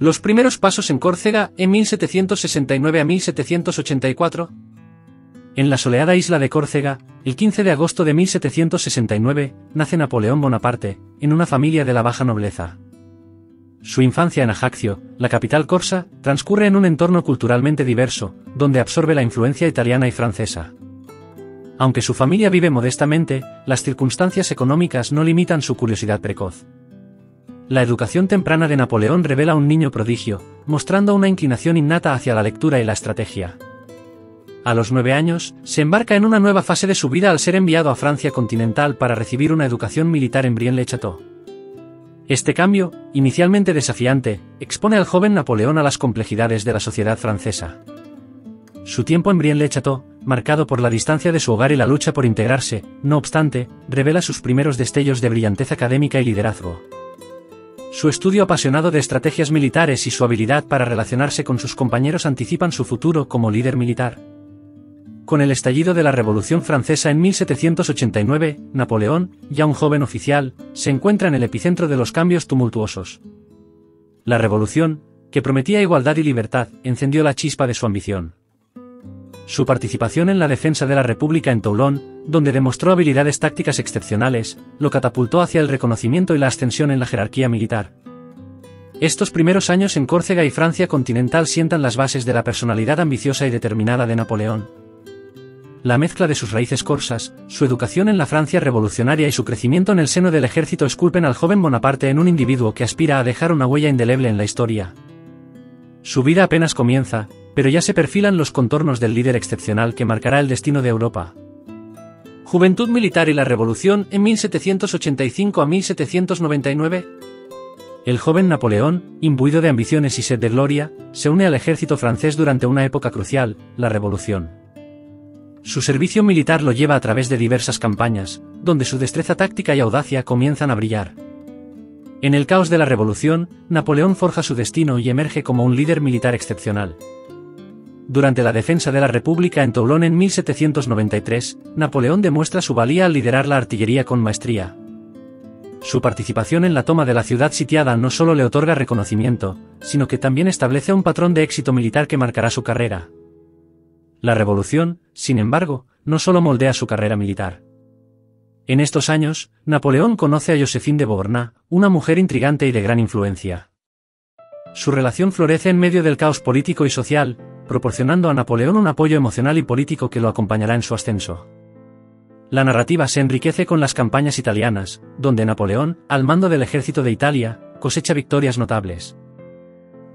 Los primeros pasos en Córcega, en 1769 a 1784. En la soleada isla de Córcega, el 15 de agosto de 1769, nace Napoleón Bonaparte, en una familia de la baja nobleza. Su infancia en Ajaccio, la capital corsa, transcurre en un entorno culturalmente diverso, donde absorbe la influencia italiana y francesa. Aunque su familia vive modestamente, las circunstancias económicas no limitan su curiosidad precoz. La educación temprana de Napoleón revela un niño prodigio, mostrando una inclinación innata hacia la lectura y la estrategia. A los 9 años, se embarca en una nueva fase de su vida al ser enviado a Francia continental para recibir una educación militar en Brienne-le-Château. Este cambio, inicialmente desafiante, expone al joven Napoleón a las complejidades de la sociedad francesa. Su tiempo en Brienne-le-Château, marcado por la distancia de su hogar y la lucha por integrarse, no obstante, revela sus primeros destellos de brillantez académica y liderazgo. Su estudio apasionado de estrategias militares y su habilidad para relacionarse con sus compañeros anticipan su futuro como líder militar. Con el estallido de la Revolución Francesa en 1789, Napoleón, ya un joven oficial, se encuentra en el epicentro de los cambios tumultuosos. La revolución, que prometía igualdad y libertad, encendió la chispa de su ambición. Su participación en la defensa de la República en Toulon, donde demostró habilidades tácticas excepcionales, lo catapultó hacia el reconocimiento y la ascensión en la jerarquía militar. Estos primeros años en Córcega y Francia continental sientan las bases de la personalidad ambiciosa y determinada de Napoleón. La mezcla de sus raíces corsas, su educación en la Francia revolucionaria y su crecimiento en el seno del ejército esculpen al joven Bonaparte en un individuo que aspira a dejar una huella indeleble en la historia. Su vida apenas comienza, pero ya se perfilan los contornos del líder excepcional que marcará el destino de Europa. Juventud militar y la Revolución en 1785 a 1799. El joven Napoleón, imbuido de ambiciones y sed de gloria, se une al ejército francés durante una época crucial, la Revolución. Su servicio militar lo lleva a través de diversas campañas, donde su destreza táctica y audacia comienzan a brillar. En el caos de la Revolución, Napoleón forja su destino y emerge como un líder militar excepcional. Durante la defensa de la República en Toulon en 1793, Napoleón demuestra su valía al liderar la artillería con maestría. Su participación en la toma de la ciudad sitiada no solo le otorga reconocimiento, sino que también establece un patrón de éxito militar que marcará su carrera. La Revolución, sin embargo, no solo moldea su carrera militar. En estos años, Napoleón conoce a Joséphine de Beauharnais, una mujer intrigante y de gran influencia. Su relación florece en medio del caos político y social, proporcionando a Napoleón un apoyo emocional y político que lo acompañará en su ascenso. La narrativa se enriquece con las campañas italianas, donde Napoleón, al mando del ejército de Italia, cosecha victorias notables.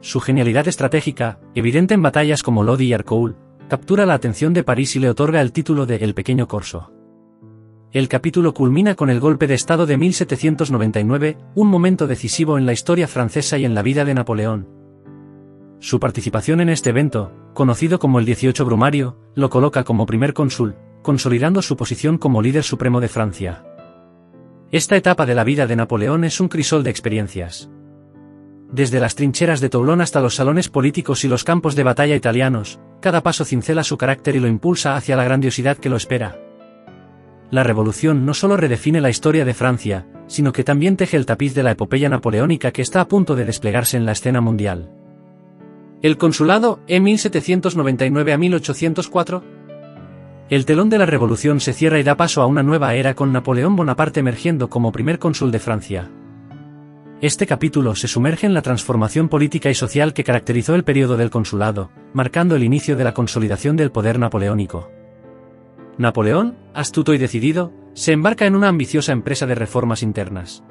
Su genialidad estratégica, evidente en batallas como Lodi y Arcoul, captura la atención de París y le otorga el título de El Pequeño Corso. El capítulo culmina con el golpe de Estado de 1799, un momento decisivo en la historia francesa y en la vida de Napoleón. Su participación en este evento, conocido como el 18 Brumario, lo coloca como primer cónsul, consolidando su posición como líder supremo de Francia. Esta etapa de la vida de Napoleón es un crisol de experiencias. Desde las trincheras de Toulon hasta los salones políticos y los campos de batalla italianos, cada paso cincela su carácter y lo impulsa hacia la grandiosidad que lo espera. La Revolución no solo redefine la historia de Francia, sino que también teje el tapiz de la epopeya napoleónica que está a punto de desplegarse en la escena mundial. El consulado, en 1799 a 1804. El telón de la Revolución se cierra y da paso a una nueva era con Napoleón Bonaparte emergiendo como primer cónsul de Francia. Este capítulo se sumerge en la transformación política y social que caracterizó el periodo del consulado, marcando el inicio de la consolidación del poder napoleónico. Napoleón, astuto y decidido, se embarca en una ambiciosa empresa de reformas internas.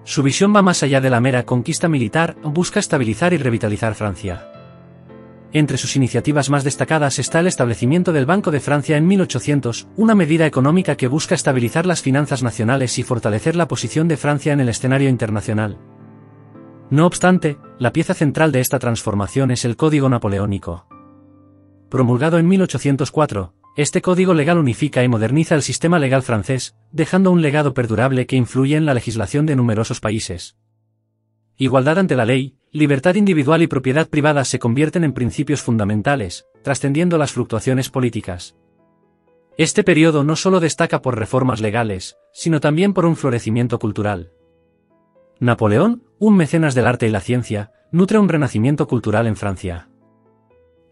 Su visión va más allá de la mera conquista militar, busca estabilizar y revitalizar Francia. Entre sus iniciativas más destacadas está el establecimiento del Banco de Francia en 1800, una medida económica que busca estabilizar las finanzas nacionales y fortalecer la posición de Francia en el escenario internacional. No obstante, la pieza central de esta transformación es el Código Napoleónico. Promulgado en 1804, este código legal unifica y moderniza el sistema legal francés, dejando un legado perdurable que influye en la legislación de numerosos países. Igualdad ante la ley, libertad individual y propiedad privada se convierten en principios fundamentales, trascendiendo las fluctuaciones políticas. Este periodo no solo destaca por reformas legales, sino también por un florecimiento cultural. Napoleón, un mecenas del arte y la ciencia, nutre un renacimiento cultural en Francia.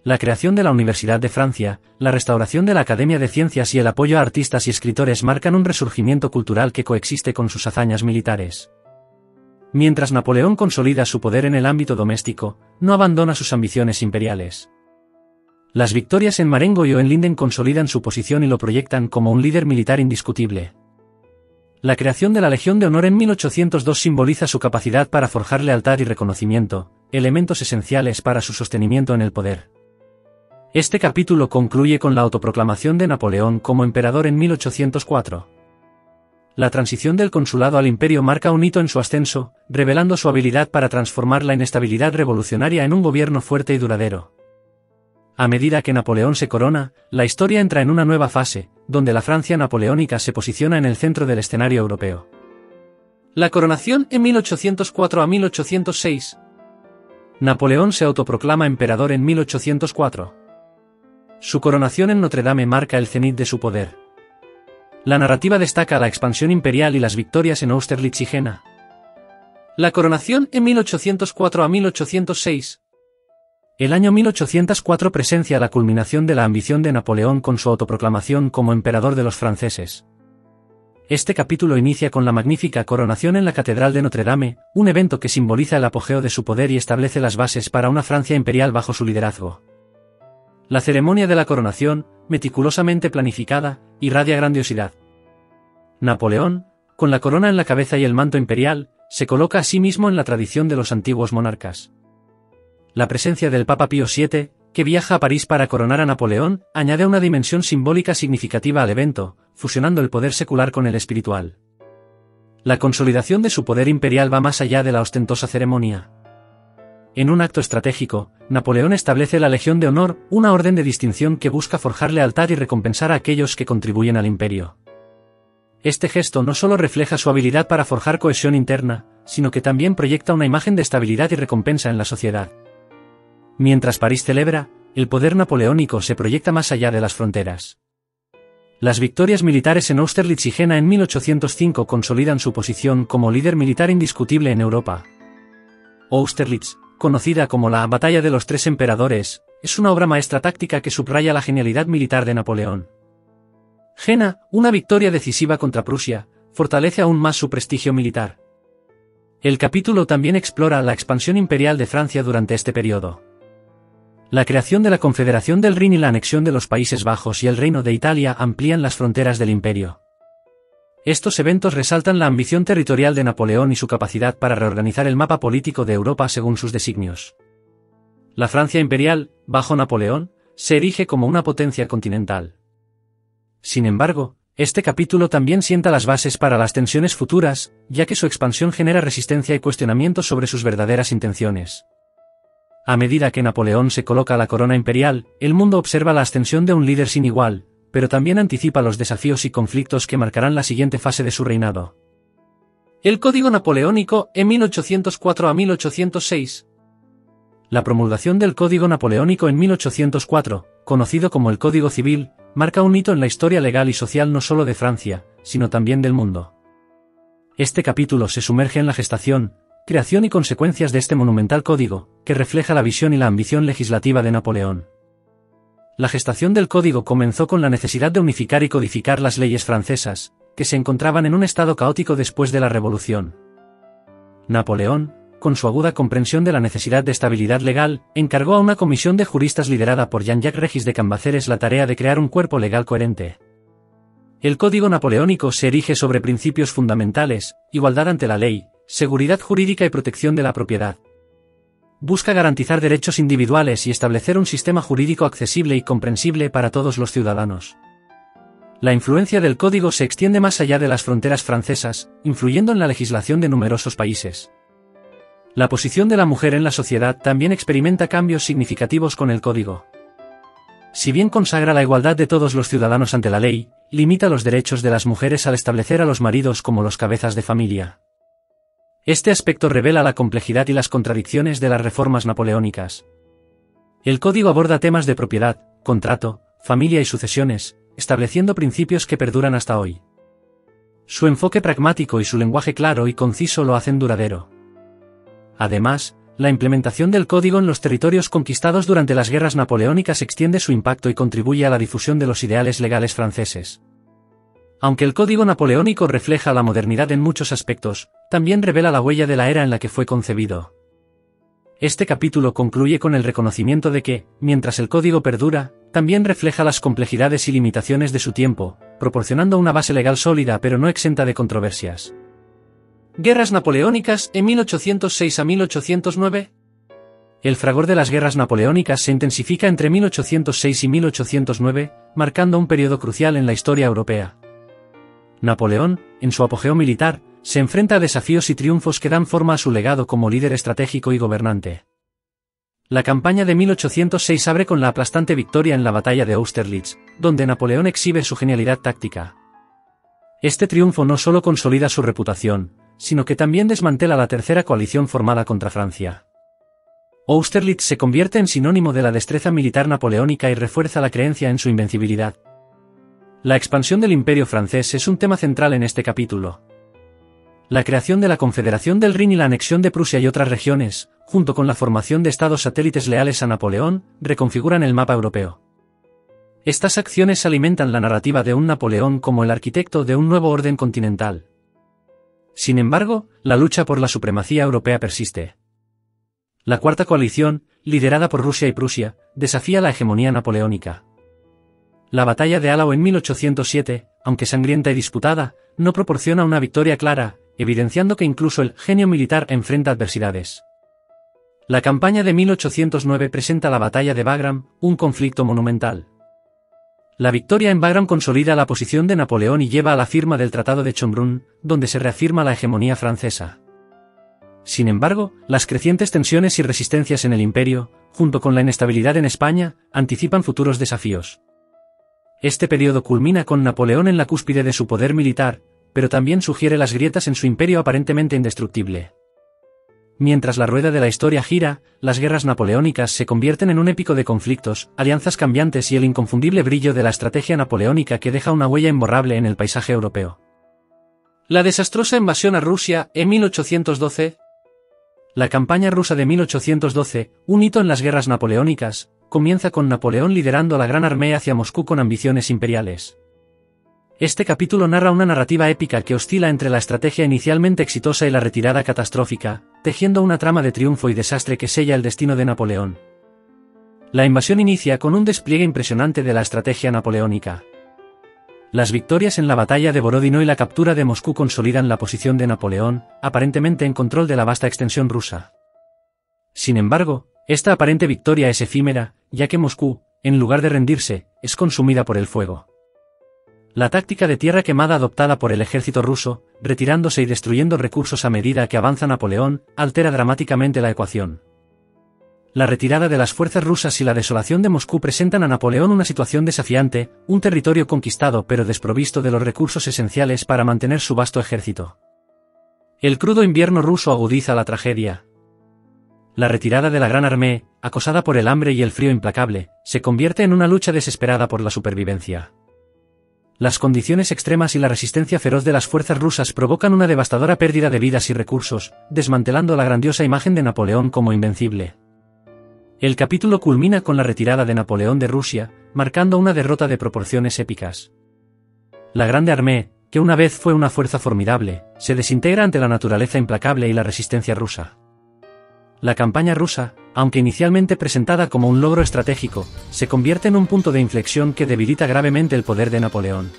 La creación de la Universidad de Francia, la restauración de la Academia de Ciencias y el apoyo a artistas y escritores marcan un resurgimiento cultural que coexiste con sus hazañas militares. Mientras Napoleón consolida su poder en el ámbito doméstico, no abandona sus ambiciones imperiales. Las victorias en Marengo y en Linden consolidan su posición y lo proyectan como un líder militar indiscutible. La creación de la Legión de Honor en 1802 simboliza su capacidad para forjar lealtad y reconocimiento, elementos esenciales para su sostenimiento en el poder. Este capítulo concluye con la autoproclamación de Napoleón como emperador en 1804. La transición del consulado al imperio marca un hito en su ascenso, revelando su habilidad para transformar la inestabilidad revolucionaria en un gobierno fuerte y duradero. A medida que Napoleón se corona, la historia entra en una nueva fase, donde la Francia napoleónica se posiciona en el centro del escenario europeo. La coronación en 1804 a 1806. Napoleón se autoproclama emperador en 1804. Su coronación en Notre Dame marca el cenit de su poder. La narrativa destaca la expansión imperial y las victorias en Austerlitz y Jena. La coronación en 1804 a 1806. El año 1804 presencia la culminación de la ambición de Napoleón con su autoproclamación como emperador de los franceses. Este capítulo inicia con la magnífica coronación en la Catedral de Notre Dame, un evento que simboliza el apogeo de su poder y establece las bases para una Francia imperial bajo su liderazgo. La ceremonia de la coronación, meticulosamente planificada, irradia grandiosidad. Napoleón, con la corona en la cabeza y el manto imperial, se coloca a sí mismo en la tradición de los antiguos monarcas. La presencia del Papa Pío VII, que viaja a París para coronar a Napoleón, añade una dimensión simbólica significativa al evento, fusionando el poder secular con el espiritual. La consolidación de su poder imperial va más allá de la ostentosa ceremonia. En un acto estratégico, Napoleón establece la Legión de Honor, una orden de distinción que busca forjar lealtad y recompensar a aquellos que contribuyen al imperio. Este gesto no solo refleja su habilidad para forjar cohesión interna, sino que también proyecta una imagen de estabilidad y recompensa en la sociedad. Mientras París celebra, el poder napoleónico se proyecta más allá de las fronteras. Las victorias militares en Austerlitz y Jena en 1805 consolidan su posición como líder militar indiscutible en Europa. Austerlitz, conocida como la Batalla de los Tres Emperadores, es una obra maestra táctica que subraya la genialidad militar de Napoleón. Jena, una victoria decisiva contra Prusia, fortalece aún más su prestigio militar. El capítulo también explora la expansión imperial de Francia durante este periodo. La creación de la Confederación del Rin y la anexión de los Países Bajos y el Reino de Italia amplían las fronteras del imperio. Estos eventos resaltan la ambición territorial de Napoleón y su capacidad para reorganizar el mapa político de Europa según sus designios. La Francia imperial, bajo Napoleón, se erige como una potencia continental. Sin embargo, este capítulo también sienta las bases para las tensiones futuras, ya que su expansión genera resistencia y cuestionamientos sobre sus verdaderas intenciones. A medida que Napoleón se coloca la corona imperial, el mundo observa la ascensión de un líder sin igual, pero también anticipa los desafíos y conflictos que marcarán la siguiente fase de su reinado. El Código Napoleónico, en 1804 a 1806. La promulgación del Código Napoleónico en 1804, conocido como el Código Civil, marca un hito en la historia legal y social no solo de Francia, sino también del mundo. Este capítulo se sumerge en la gestación, creación y consecuencias de este monumental código, que refleja la visión y la ambición legislativa de Napoleón. La gestación del código comenzó con la necesidad de unificar y codificar las leyes francesas, que se encontraban en un estado caótico después de la Revolución. Napoleón, con su aguda comprensión de la necesidad de estabilidad legal, encargó a una comisión de juristas liderada por Jean-Jacques Regis de Cambaceres la tarea de crear un cuerpo legal coherente. El Código Napoleónico se erige sobre principios fundamentales: igualdad ante la ley, seguridad jurídica y protección de la propiedad. Busca garantizar derechos individuales y establecer un sistema jurídico accesible y comprensible para todos los ciudadanos. La influencia del código se extiende más allá de las fronteras francesas, influyendo en la legislación de numerosos países. La posición de la mujer en la sociedad también experimenta cambios significativos con el código. Si bien consagra la igualdad de todos los ciudadanos ante la ley, limita los derechos de las mujeres al establecer a los maridos como los cabezas de familia. Este aspecto revela la complejidad y las contradicciones de las reformas napoleónicas. El código aborda temas de propiedad, contrato, familia y sucesiones, estableciendo principios que perduran hasta hoy. Su enfoque pragmático y su lenguaje claro y conciso lo hacen duradero. Además, La implementación del código en los territorios conquistados durante las guerras napoleónicas extiende su impacto y contribuye a la difusión de los ideales legales franceses. Aunque el código napoleónico refleja la modernidad en muchos aspectos, también revela la huella de la era en la que fue concebido. Este capítulo concluye con el reconocimiento de que, mientras el código perdura, también refleja las complejidades y limitaciones de su tiempo, proporcionando una base legal sólida pero no exenta de controversias. Guerras napoleónicas en 1806 a 1809. El fragor de las guerras napoleónicas se intensifica entre 1806 y 1809, marcando un periodo crucial en la historia europea. Napoleón, en su apogeo militar, se enfrenta a desafíos y triunfos que dan forma a su legado como líder estratégico y gobernante. La campaña de 1806 abre con la aplastante victoria en la batalla de Austerlitz, donde Napoleón exhibe su genialidad táctica. Este triunfo no solo consolida su reputación, sino que también desmantela la tercera coalición formada contra Francia. Austerlitz se convierte en sinónimo de la destreza militar napoleónica y refuerza la creencia en su invencibilidad. La expansión del Imperio francés es un tema central en este capítulo. La creación de la Confederación del Rin y la anexión de Prusia y otras regiones, junto con la formación de estados satélites leales a Napoleón, reconfiguran el mapa europeo. Estas acciones alimentan la narrativa de un Napoleón como el arquitecto de un nuevo orden continental. Sin embargo, la lucha por la supremacía europea persiste. La Cuarta Coalición, liderada por Rusia y Prusia, desafía la hegemonía napoleónica. La batalla de Eylau en 1807, aunque sangrienta y disputada, no proporciona una victoria clara, evidenciando que incluso el genio militar enfrenta adversidades. La campaña de 1809 presenta la batalla de Wagram, un conflicto monumental. La victoria en Wagram consolida la posición de Napoleón y lleva a la firma del Tratado de Schönbrunn, donde se reafirma la hegemonía francesa. Sin embargo, las crecientes tensiones y resistencias en el imperio, junto con la inestabilidad en España, anticipan futuros desafíos. Este periodo culmina con Napoleón en la cúspide de su poder militar, pero también sugiere las grietas en su imperio aparentemente indestructible. Mientras la rueda de la historia gira, las guerras napoleónicas se convierten en un épico de conflictos, alianzas cambiantes y el inconfundible brillo de la estrategia napoleónica que deja una huella imborrable en el paisaje europeo. La desastrosa invasión a Rusia en 1812. La campaña rusa de 1812, un hito en las guerras napoleónicas, comienza con Napoleón liderando la Gran Armée hacia Moscú con ambiciones imperiales. Este capítulo narra una narrativa épica que oscila entre la estrategia inicialmente exitosa y la retirada catastrófica, tejiendo una trama de triunfo y desastre que sella el destino de Napoleón. La invasión inicia con un despliegue impresionante de la estrategia napoleónica. Las victorias en la batalla de Borodino y la captura de Moscú consolidan la posición de Napoleón, aparentemente en control de la vasta extensión rusa. Sin embargo, esta aparente victoria es efímera, ya que Moscú, en lugar de rendirse, es consumida por el fuego. La táctica de tierra quemada adoptada por el ejército ruso, retirándose y destruyendo recursos a medida que avanza Napoleón, altera dramáticamente la ecuación. La retirada de las fuerzas rusas y la desolación de Moscú presentan a Napoleón una situación desafiante, un territorio conquistado pero desprovisto de los recursos esenciales para mantener su vasto ejército. El crudo invierno ruso agudiza la tragedia. La retirada de la Gran Armée, acosada por el hambre y el frío implacable, se convierte en una lucha desesperada por la supervivencia. Las condiciones extremas y la resistencia feroz de las fuerzas rusas provocan una devastadora pérdida de vidas y recursos, desmantelando la grandiosa imagen de Napoleón como invencible. El capítulo culmina con la retirada de Napoleón de Rusia, marcando una derrota de proporciones épicas. La Grande Armée, que una vez fue una fuerza formidable, se desintegra ante la naturaleza implacable y la resistencia rusa. La campaña rusa, aunque inicialmente presentada como un logro estratégico, se convierte en un punto de inflexión que debilita gravemente el poder de Napoleón.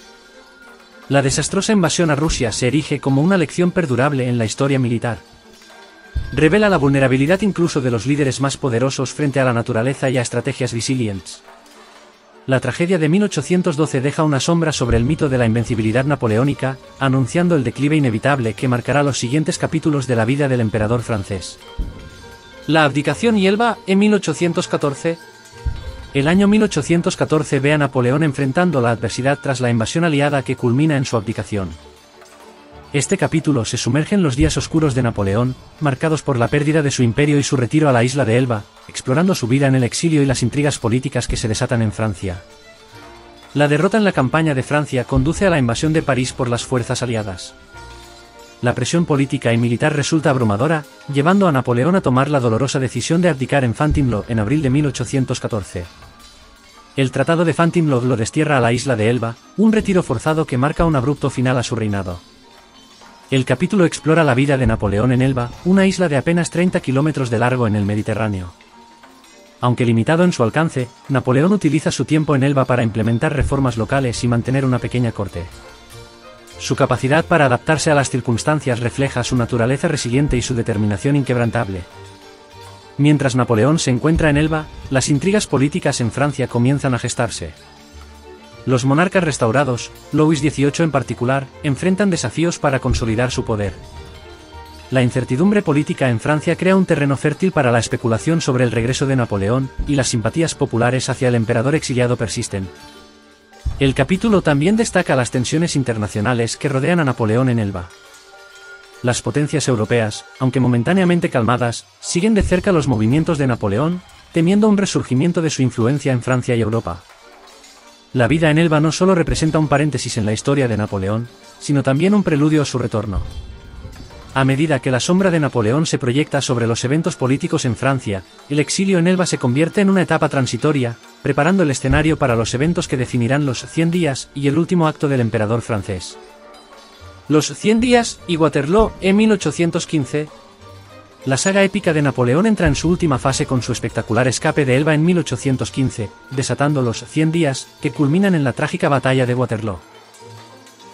La desastrosa invasión a Rusia se erige como una lección perdurable en la historia militar. Revela la vulnerabilidad incluso de los líderes más poderosos frente a la naturaleza y a estrategias resilientes. La tragedia de 1812 deja una sombra sobre el mito de la invencibilidad napoleónica, anunciando el declive inevitable que marcará los siguientes capítulos de la vida del emperador francés. La abdicación y Elba, en 1814. El año 1814 ve a Napoleón enfrentando la adversidad tras la invasión aliada que culmina en su abdicación. Este capítulo se sumerge en los días oscuros de Napoleón, marcados por la pérdida de su imperio y su retiro a la isla de Elba, explorando su vida en el exilio y las intrigas políticas que se desatan en Francia. La derrota en la campaña de Francia conduce a la invasión de París por las fuerzas aliadas. La presión política y militar resulta abrumadora, llevando a Napoleón a tomar la dolorosa decisión de abdicar en Fontainebleau en abril de 1814. El Tratado de Fontainebleau lo destierra a la isla de Elba, un retiro forzado que marca un abrupto final a su reinado. El capítulo explora la vida de Napoleón en Elba, una isla de apenas 30 kilómetros de largo en el Mediterráneo. Aunque limitado en su alcance, Napoleón utiliza su tiempo en Elba para implementar reformas locales y mantener una pequeña corte. Su capacidad para adaptarse a las circunstancias refleja su naturaleza resiliente y su determinación inquebrantable. Mientras Napoleón se encuentra en Elba, las intrigas políticas en Francia comienzan a gestarse. Los monarcas restaurados, Louis XVIII en particular, enfrentan desafíos para consolidar su poder. La incertidumbre política en Francia crea un terreno fértil para la especulación sobre el regreso de Napoleón, y las simpatías populares hacia el emperador exiliado persisten. El capítulo también destaca las tensiones internacionales que rodean a Napoleón en Elba. Las potencias europeas, aunque momentáneamente calmadas, siguen de cerca los movimientos de Napoleón, temiendo un resurgimiento de su influencia en Francia y Europa. La vida en Elba no solo representa un paréntesis en la historia de Napoleón, sino también un preludio a su retorno. A medida que la sombra de Napoleón se proyecta sobre los eventos políticos en Francia, el exilio en Elba se convierte en una etapa transitoria, preparando el escenario para los eventos que definirán los 100 días y el último acto del emperador francés. Los 100 días y Waterloo en 1815. La saga épica de Napoleón entra en su última fase con su espectacular escape de Elba en 1815, desatando los 100 días, que culminan en la trágica batalla de Waterloo.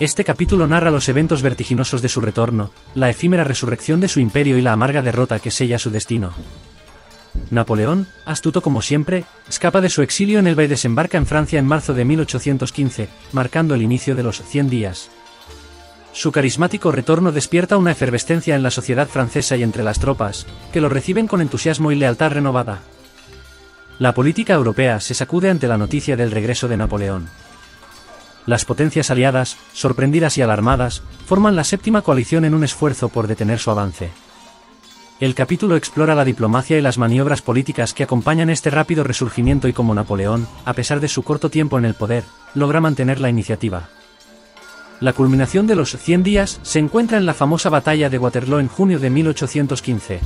Este capítulo narra los eventos vertiginosos de su retorno, la efímera resurrección de su imperio y la amarga derrota que sella su destino. Napoleón, astuto como siempre, escapa de su exilio en Elba y desembarca en Francia en marzo de 1815, marcando el inicio de los 100 días. Su carismático retorno despierta una efervescencia en la sociedad francesa y entre las tropas, que lo reciben con entusiasmo y lealtad renovada. La política europea se sacude ante la noticia del regreso de Napoleón. Las potencias aliadas, sorprendidas y alarmadas, forman la séptima coalición en un esfuerzo por detener su avance. El capítulo explora la diplomacia y las maniobras políticas que acompañan este rápido resurgimiento y cómo Napoleón, a pesar de su corto tiempo en el poder, logra mantener la iniciativa. La culminación de los 100 días se encuentra en la famosa batalla de Waterloo en junio de 1815.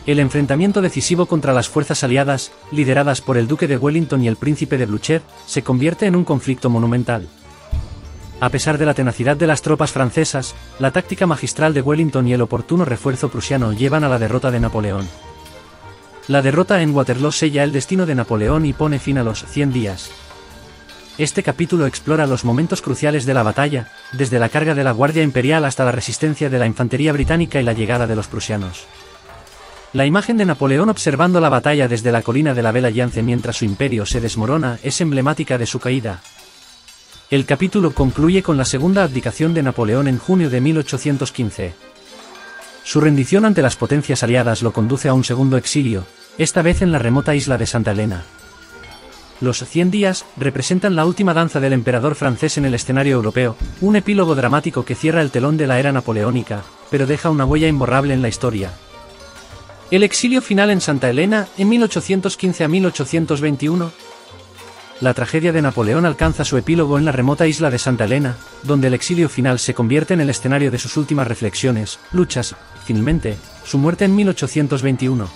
El enfrentamiento decisivo contra las fuerzas aliadas, lideradas por el duque de Wellington y el príncipe de Blücher, se convierte en un conflicto monumental. A pesar de la tenacidad de las tropas francesas, la táctica magistral de Wellington y el oportuno refuerzo prusiano llevan a la derrota de Napoleón. La derrota en Waterloo sella el destino de Napoleón y pone fin a los 100 días. Este capítulo explora los momentos cruciales de la batalla, desde la carga de la Guardia Imperial hasta la resistencia de la infantería británica y la llegada de los prusianos. La imagen de Napoleón observando la batalla desde la colina de la Belle Alliance mientras su imperio se desmorona es emblemática de su caída. El capítulo concluye con la segunda abdicación de Napoleón en junio de 1815. Su rendición ante las potencias aliadas lo conduce a un segundo exilio, esta vez en la remota isla de Santa Elena. Los 100 días representan la última danza del emperador francés en el escenario europeo, un epílogo dramático que cierra el telón de la era napoleónica, pero deja una huella imborrable en la historia. El exilio final en Santa Elena, en 1815 a 1821. La tragedia de Napoleón alcanza su epílogo en la remota isla de Santa Elena, donde el exilio final se convierte en el escenario de sus últimas reflexiones, luchas, finalmente, su muerte en 1821.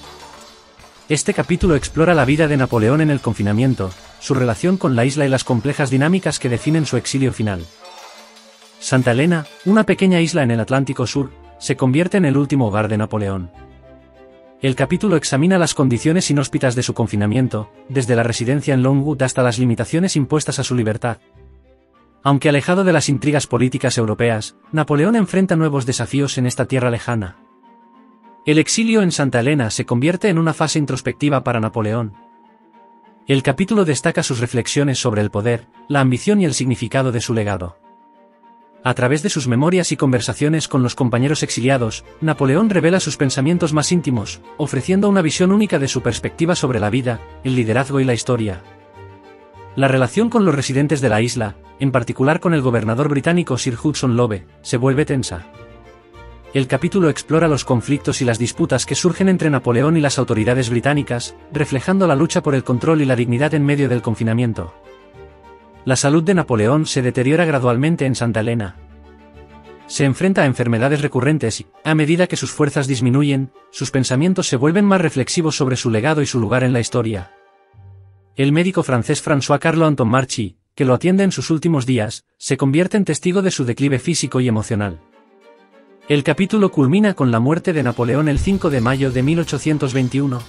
Este capítulo explora la vida de Napoleón en el confinamiento, su relación con la isla y las complejas dinámicas que definen su exilio final. Santa Elena, una pequeña isla en el Atlántico Sur, se convierte en el último hogar de Napoleón. El capítulo examina las condiciones inhóspitas de su confinamiento, desde la residencia en Longwood hasta las limitaciones impuestas a su libertad. Aunque alejado de las intrigas políticas europeas, Napoleón enfrenta nuevos desafíos en esta tierra lejana. El exilio en Santa Elena se convierte en una fase introspectiva para Napoleón. El capítulo destaca sus reflexiones sobre el poder, la ambición y el significado de su legado. A través de sus memorias y conversaciones con los compañeros exiliados, Napoleón revela sus pensamientos más íntimos, ofreciendo una visión única de su perspectiva sobre la vida, el liderazgo y la historia. La relación con los residentes de la isla, en particular con el gobernador británico Sir Hudson Lowe, se vuelve tensa. El capítulo explora los conflictos y las disputas que surgen entre Napoleón y las autoridades británicas, reflejando la lucha por el control y la dignidad en medio del confinamiento. La salud de Napoleón se deteriora gradualmente en Santa Elena. Se enfrenta a enfermedades recurrentes y, a medida que sus fuerzas disminuyen, sus pensamientos se vuelven más reflexivos sobre su legado y su lugar en la historia. El médico francés François Carlo-Anton Marchi, que lo atiende en sus últimos días, se convierte en testigo de su declive físico y emocional. El capítulo culmina con la muerte de Napoleón el 5 de mayo de 1821.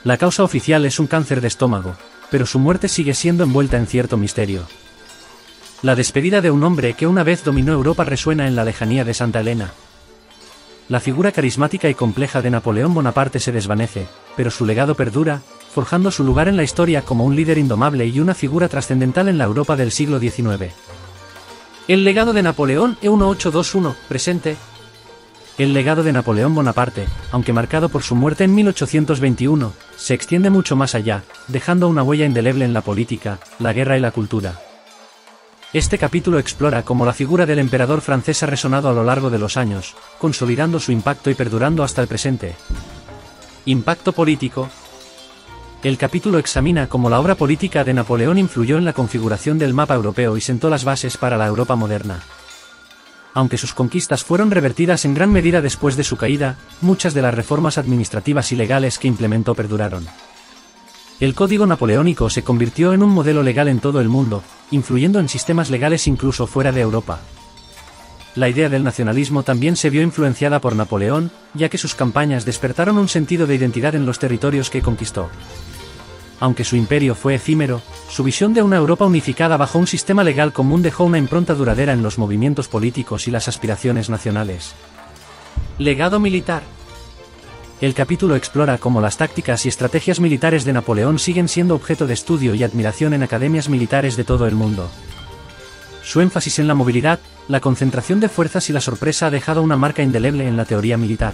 La causa oficial es un cáncer de estómago, pero su muerte sigue siendo envuelta en cierto misterio. La despedida de un hombre que una vez dominó Europa resuena en la lejanía de Santa Elena. La figura carismática y compleja de Napoleón Bonaparte se desvanece, pero su legado perdura, forjando su lugar en la historia como un líder indomable y una figura trascendental en la Europa del siglo XIX. El legado de Napoleón E1821, presente. El legado de Napoleón Bonaparte, aunque marcado por su muerte en 1821, se extiende mucho más allá, dejando una huella indeleble en la política, la guerra y la cultura. Este capítulo explora cómo la figura del emperador francés ha resonado a lo largo de los años, consolidando su impacto y perdurando hasta el presente. Impacto político. El capítulo examina cómo la obra política de Napoleón influyó en la configuración del mapa europeo y sentó las bases para la Europa moderna. Aunque sus conquistas fueron revertidas en gran medida después de su caída, muchas de las reformas administrativas y legales que implementó perduraron. El Código Napoleónico se convirtió en un modelo legal en todo el mundo, influyendo en sistemas legales incluso fuera de Europa. La idea del nacionalismo también se vio influenciada por Napoleón, ya que sus campañas despertaron un sentido de identidad en los territorios que conquistó. Aunque su imperio fue efímero, su visión de una Europa unificada bajo un sistema legal común dejó una impronta duradera en los movimientos políticos y las aspiraciones nacionales. Legado militar. El capítulo explora cómo las tácticas y estrategias militares de Napoleón siguen siendo objeto de estudio y admiración en academias militares de todo el mundo. Su énfasis en la movilidad, la concentración de fuerzas y la sorpresa ha dejado una marca indeleble en la teoría militar.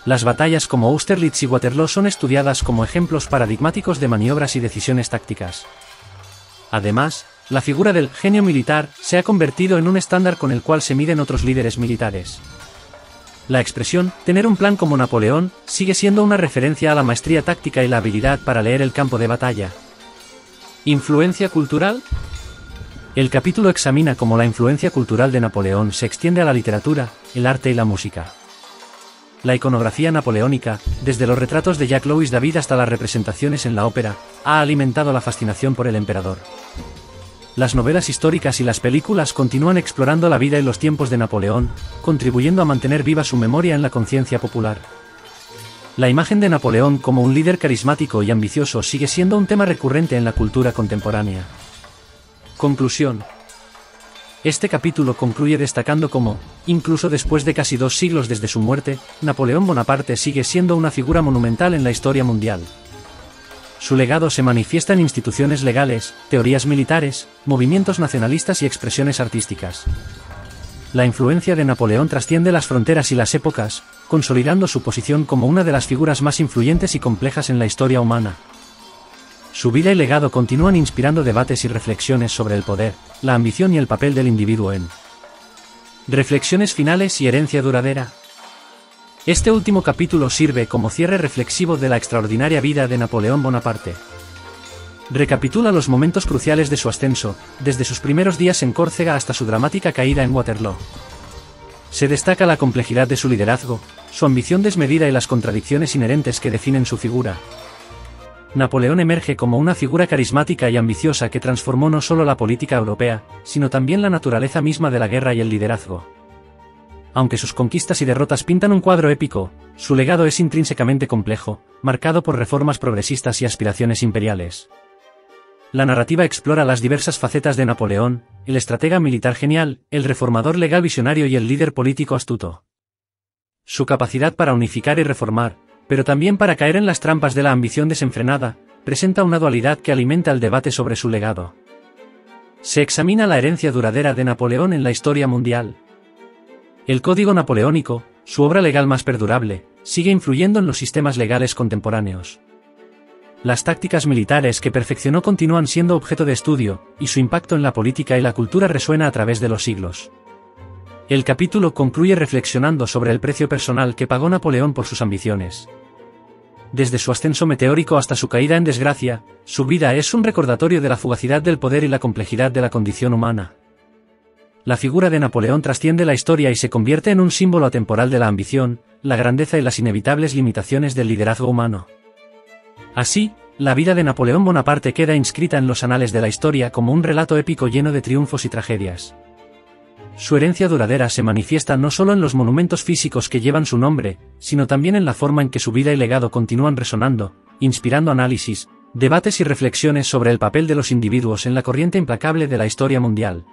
Las batallas como Austerlitz y Waterloo son estudiadas como ejemplos paradigmáticos de maniobras y decisiones tácticas. Además, la figura del genio militar se ha convertido en un estándar con el cual se miden otros líderes militares. La expresión, tener un plan como Napoleón, sigue siendo una referencia a la maestría táctica y la habilidad para leer el campo de batalla. ¿Influencia cultural? El capítulo examina cómo la influencia cultural de Napoleón se extiende a la literatura, el arte y la música. La iconografía napoleónica, desde los retratos de Jacques-Louis David hasta las representaciones en la ópera, ha alimentado la fascinación por el emperador. Las novelas históricas y las películas continúan explorando la vida y los tiempos de Napoleón, contribuyendo a mantener viva su memoria en la conciencia popular. La imagen de Napoleón como un líder carismático y ambicioso sigue siendo un tema recurrente en la cultura contemporánea. Conclusión. Este capítulo concluye destacando cómo, incluso después de casi 2 siglos desde su muerte, Napoleón Bonaparte sigue siendo una figura monumental en la historia mundial. Su legado se manifiesta en instituciones legales, teorías militares, movimientos nacionalistas y expresiones artísticas. La influencia de Napoleón trasciende las fronteras y las épocas, consolidando su posición como una de las figuras más influyentes y complejas en la historia humana. Su vida y legado continúan inspirando debates y reflexiones sobre el poder, la ambición y el papel del individuo en reflexiones finales y herencia duradera. Este último capítulo sirve como cierre reflexivo de la extraordinaria vida de Napoleón Bonaparte. Recapitula los momentos cruciales de su ascenso, desde sus primeros días en Córcega hasta su dramática caída en Waterloo. Se destaca la complejidad de su liderazgo, su ambición desmedida y las contradicciones inherentes que definen su figura. Napoleón emerge como una figura carismática y ambiciosa que transformó no solo la política europea, sino también la naturaleza misma de la guerra y el liderazgo. Aunque sus conquistas y derrotas pintan un cuadro épico, su legado es intrínsecamente complejo, marcado por reformas progresistas y aspiraciones imperiales. La narrativa explora las diversas facetas de Napoleón, el estratega militar genial, el reformador legal visionario y el líder político astuto. Su capacidad para unificar y reformar, pero también para caer en las trampas de la ambición desenfrenada, presenta una dualidad que alimenta el debate sobre su legado. Se examina la herencia duradera de Napoleón en la historia mundial. El Código Napoleónico, su obra legal más perdurable, sigue influyendo en los sistemas legales contemporáneos. Las tácticas militares que perfeccionó continúan siendo objeto de estudio, y su impacto en la política y la cultura resuena a través de los siglos. El capítulo concluye reflexionando sobre el precio personal que pagó Napoleón por sus ambiciones. Desde su ascenso meteórico hasta su caída en desgracia, su vida es un recordatorio de la fugacidad del poder y la complejidad de la condición humana. la figura de Napoleón trasciende la historia y se convierte en un símbolo atemporal de la ambición, la grandeza y las inevitables limitaciones del liderazgo humano. Así, la vida de Napoleón Bonaparte queda inscrita en los anales de la historia como un relato épico lleno de triunfos y tragedias. Su herencia duradera se manifiesta no solo en los monumentos físicos que llevan su nombre, sino también en la forma en que su vida y legado continúan resonando, inspirando análisis, debates y reflexiones sobre el papel de los individuos en la corriente implacable de la historia mundial.